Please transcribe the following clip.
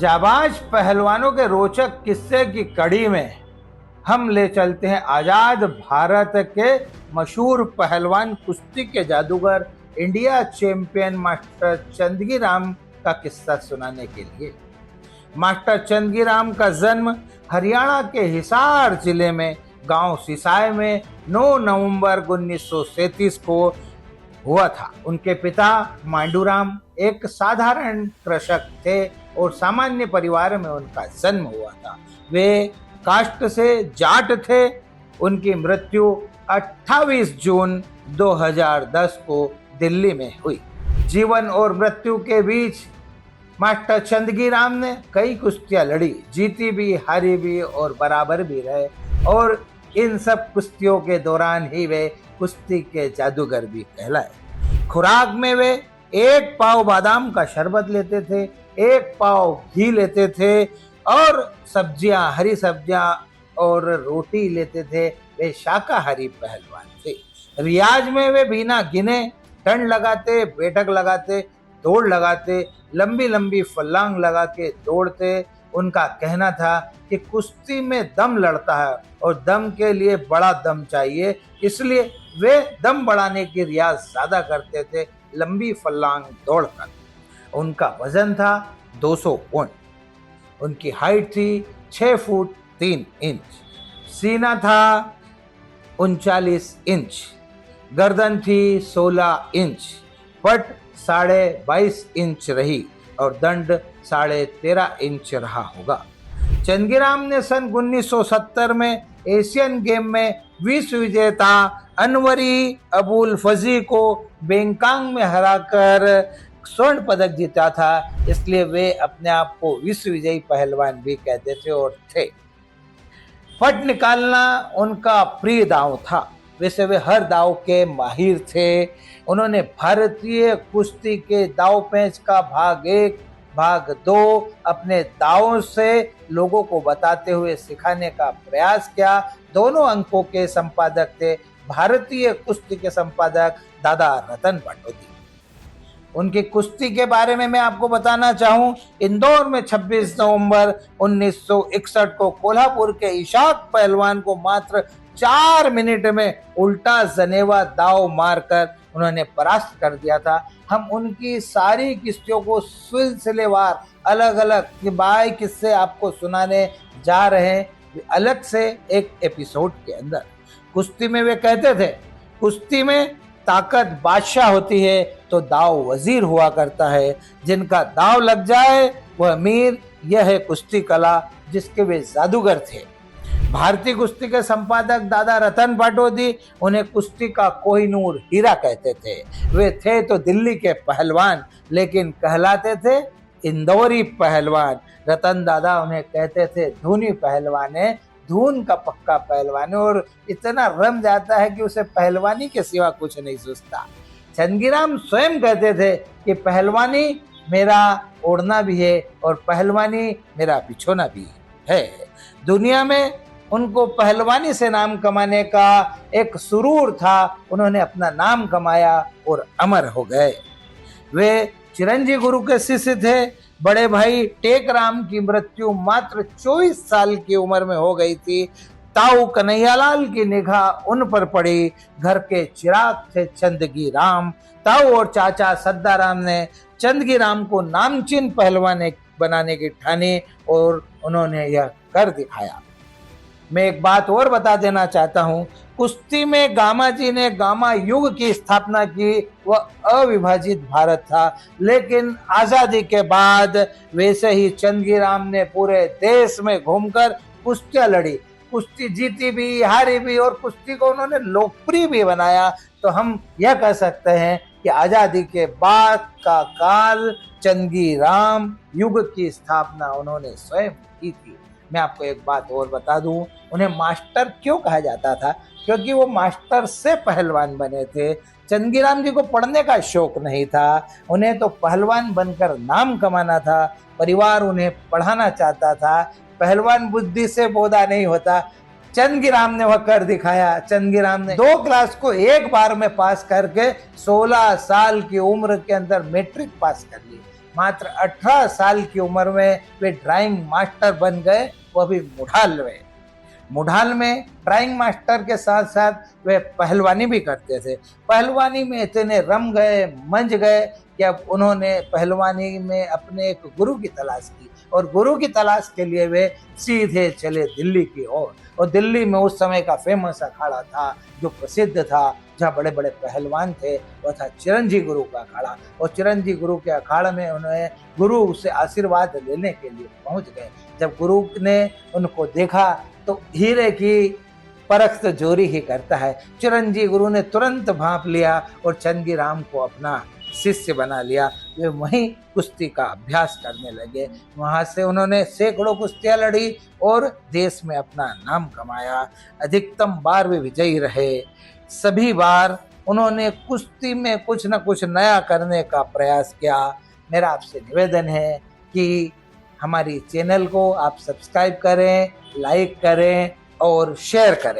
जाबाज पहलवानों के रोचक किस्से की कड़ी में हम ले चलते हैं आजाद भारत के मशहूर पहलवान, कुश्ती के जादूगर, इंडिया चैंपियन मास्टर चंदगीराम का किस्सा सुनाने के लिए। मास्टर चंदगीराम का जन्म हरियाणा के हिसार जिले में गांव सिसाई में 9 नवंबर 1937 को हुआ था। उनके पिता मांडूराम एक साधारण कृषक थे और सामान्य परिवार में उनका जन्म हुआ था। वे कास्ट से जाट थे। उनकी मृत्यु 28 जून 2010 को दिल्ली में हुई। जीवन और मृत्यु के बीच मास्टर चंदगीराम ने कई कुश्तियां लड़ी, जीती भी, हारी भी और बराबर भी रहे, और इन सब कुश्तियों के दौरान ही वे कुश्ती के जादूगर भी कहलाए। खुराक में वे 1 पाव बादाम का शरबत लेते थे, 1 पाव घी लेते थे और सब्जियां, हरी सब्जियां और रोटी लेते थे। वे शाकाहारी पहलवान थे। रियाज में वे बिना गिने टर्न लगाते, बैठक लगाते, दौड़ लगाते, लंबी लंबी फलांग लगा के दौड़ते। उनका कहना था कि कुश्ती में दम लड़ता है और दम के लिए बड़ा दम चाहिए, इसलिए वे दम बढ़ाने की रियाज ज्यादा करते थे, लंबी फलांग दौड़कर। उनका वजन था 200 पौंड। उनकी हाइट थी 6 फुट 3 इंच। सीना था 39 इंच। गर्दन थी 16 इंच। पट 22.5 इंच रही और दंड 13.5 इंच रहा होगा। चंदगीराम ने सन 1970 में एशियन गेम में विश्व विजेता अनवरी अबुल फजी को बैंकॉक में हराकर स्वर्ण पदक जीता था, इसलिए वे अपने आप को विश्व विजयी पहलवान भी कहते थे और थे। पट निकालना उनका प्रिय दांव था। वैसे वे हर दांव के माहिर थे। उन्होंने भारतीय कुश्ती के दांव पेंच का भाग 1, भाग 2 अपने दांवों से लोगों को बताते हुए सिखाने का प्रयास किया। दोनों अंकों के संपादक थे भारतीय कुश्ती के संपादक दादा रतन पाटोदी। उनकी कुश्ती के बारे में मैं आपको बताना चाहूं, इंदौर में 26 नवंबर 1961 को कोल्हापुर के इशाक पहलवान को मात्र 4 मिनट में उल्टा जनेवा दाव मारकर उन्होंने परास्त कर दिया था। हम उनकी सारी किस्तियों को सिलसिलेवार अलग अलग बाई किस्से आपको सुनाने जा रहे हैं, अलग से एक एपिसोड के अंदर। कुश्ती में वे कहते थे, कुश्ती में ताकत बादशाह होती है तो दाव वजीर हुआ करता है। जिनका दाव लग जाए वह अमीर। यह है कुश्ती कला जिसके वे जादूगर थे। भारतीय कुश्ती के संपादक दादा रतन पाटोदी उन्हें कुश्ती का कोहिनूर हीरा कहते थे। वे थे तो दिल्ली के पहलवान, लेकिन कहलाते थे इंदौरी पहलवान। रतन दादा उन्हें कहते थे धूनी पहलवान है, धून का पक्का पहलवान है, और इतना रम जाता है कि उसे पहलवानी के सिवा कुछ नहीं सोचता। चंदगीराम स्वयं कहते थे कि पहलवानी मेरा ओढ़ना भी है और पहलवानी मेरा बिछोना भी है। दुनिया में उनको पहलवानी से नाम कमाने का एक सुरूर था। उन्होंने अपना नाम कमाया और अमर हो गए। वे चिरंजीव गुरु के शिष्य थे। बड़े भाई टेकराम की मृत्यु मात्र 24 साल की उम्र में हो गई थी। ताऊ कन्हैयालाल की निगाह उन पर पड़ी। घर के चिराग थे चंदगीराम। ताऊ और चाचा सद्दाराम ने चंदगीराम को नामचीन पहलवान बनाने की ठानी और उन्होंने यह कर दिखाया। मैं एक बात और बता देना चाहता हूं, कुश्ती में गामा जी ने गामा युग की स्थापना की। वह अविभाजित भारत था, लेकिन आजादी के बाद वैसे ही चंदगीराम ने पूरे देश में घूमकर कुश्तियां लड़ी। कुश्ती जीती भी, हारी भी, और कुश्ती को उन्होंने लोकप्रिय भी बनाया। तो हम यह कह सकते हैं कि आजादी के बाद का काल चंदगीराम युग की स्थापना उन्होंने स्वयं की थी। मैं आपको एक बात और बता दूं, उन्हें मास्टर क्यों कहा जाता था? क्योंकि वो मास्टर से पहलवान बने थे। चंदगीराम जी को पढ़ने का शौक नहीं था, उन्हें तो पहलवान बनकर नाम कमाना था। परिवार उन्हें पढ़ाना चाहता था। पहलवान बुद्धि से बोधा नहीं होता। चंदगीराम ने वह कर दिखाया। चंदगीराम ने 2 क्लास को एक बार में पास करके 16 साल की उम्र के अंदर मैट्रिक पास कर ली। मात्र 18 साल की उम्र में वे ड्राइंग मास्टर बन गए, वो भी मुढाल में। मुढाल में ड्राइंग मास्टर के साथ साथ वे पहलवानी भी करते थे। पहलवानी में इतने रम गए, मंझ गए कि अब उन्होंने पहलवानी में अपने एक गुरु की तलाश की और गुरु की तलाश के लिए वे सीधे चले दिल्ली की ओर। और दिल्ली में उस समय का फेमस अखाड़ा था जो प्रसिद्ध था, जहाँ बड़े बड़े पहलवान थे, वह था चिरंजी गुरु का अखाड़ा। और चिरंजी गुरु के अखाड़े में उन्हें गुरु से आशीर्वाद लेने के लिए पहुंच गए। जब गुरु ने उनको देखा तो हीरे की परख तो जोरी ही करता है। चिरंजी गुरु ने तुरंत भांप लिया और चंगी राम को अपना शिष्य बना लिया। वे वहीं कुश्ती का अभ्यास करने लगे। वहां से उन्होंने सैकड़ों कुश्तियां लड़ी और देश में अपना नाम कमाया। अधिकतम बार वे विजयी रहे। सभी बार उन्होंने कुश्ती में कुछ न कुछ नया करने का प्रयास किया। मेरा आपसे निवेदन है कि हमारी चैनल को आप सब्सक्राइब करें, लाइक करें और शेयर करें।